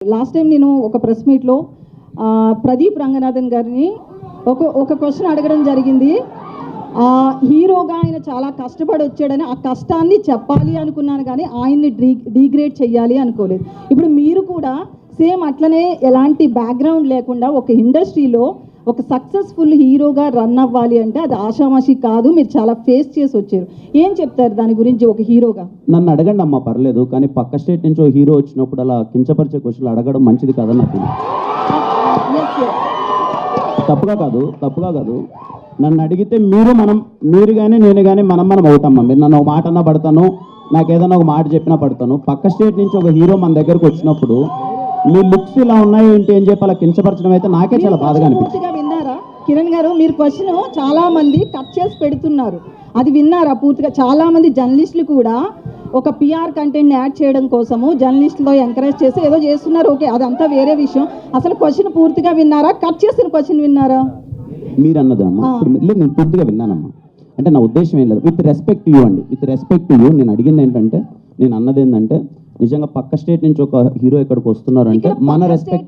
Last time నేను ఒక press మీట్లో ప్రదీప్ రంగనాథన్ గారిని ఒక క్వశ్చన్ అడగడం జరిగింది. హీరోగా ఆయన చాలా కష్టపడి వచ్చాడని ఆ కష్టాన్ని చెప్పాలి అనుకున్నాను, కానీ ఆయన్ని డీగ్రేడ్ చేయాలి అనుకోలేదు. ఇప్పుడు మీరు కూడా సేమ్ అట్లనే ఎలాంటి బ్యాక్గ్రౌండ్ లేకుండా ఒక ఇండస్ట్రీలో ఒక సక్సెస్ఫుల్ హీరోగా రన్ అవ్వాలి అంటే అది ఆషామాషి కాదు. మీరు చాలా ఫేస్ చేసి వచ్చారు. ఏం చెప్తారు దాని గురించి ఒక హీరోగా? నన్ను అడగండి అమ్మా, పర్లేదు, కానీ పక్క స్టేట్ నుంచి ఒక హీరో వచ్చినప్పుడు అలా కించపరిచే క్వశ్చన్లు అడగడం మంచిది కాదని నాకు తప్పుగా కాదు. నన్ను అడిగితే మీరు కానీ నేను కానీ మనం అవుతామ్మా. మీరు నన్ను ఒక మాట అన్నా పడతాను, నాకు ఏదైనా ఒక మాట చెప్పినా పడతాను. పక్క స్టేట్ నుంచి ఒక హీరో మన దగ్గరకు వచ్చినప్పుడు మీ లుక్స్ ఇలా ఉన్నాయి ఏంటి అని చెప్పి అలా కించపరచడం అయితే నాకే చాలా బాధగా అనిపిస్తుంది. విన్నారా కిరణ్ గారు? మీరు క్వశ్చన్ చాలా మంది కట్ చేసి పెడుతున్నారు, అది విన్నారా పూర్తిగా? చాలా మంది జర్నలిస్టులు కూడా ఒక పిఆర్ కంటెంట్ యాడ్ చేయడం కోసము జర్నలిస్టులో ఎంకరేజ్ చేసి ఏదో చేస్తున్నారు. ఓకే, అదంతా వేరే విషయం. అసలు క్వశ్చన్ పూర్తిగా విన్నారా? కట్ చేసిన క్వశ్చన్ విన్నారా? మీరు అన్నది అమ్మా, లేదు నేను పూర్తిగా విన్నానమ్మా. అంటే నా ఉద్దేశం ఏం లేదు, విత్ రెస్పెక్ట్ యూ అండి, విత్ రెస్పెక్ట్ టు యూ. నేను అడిగింది ఏంటంటే, నేను అన్నది ఏంటంటే, నిజంగా పక్క స్టేట్ నుంచి ఒక హీరో ఇక్కడికి వస్తున్నారంటే మన రెస్పెక్ట్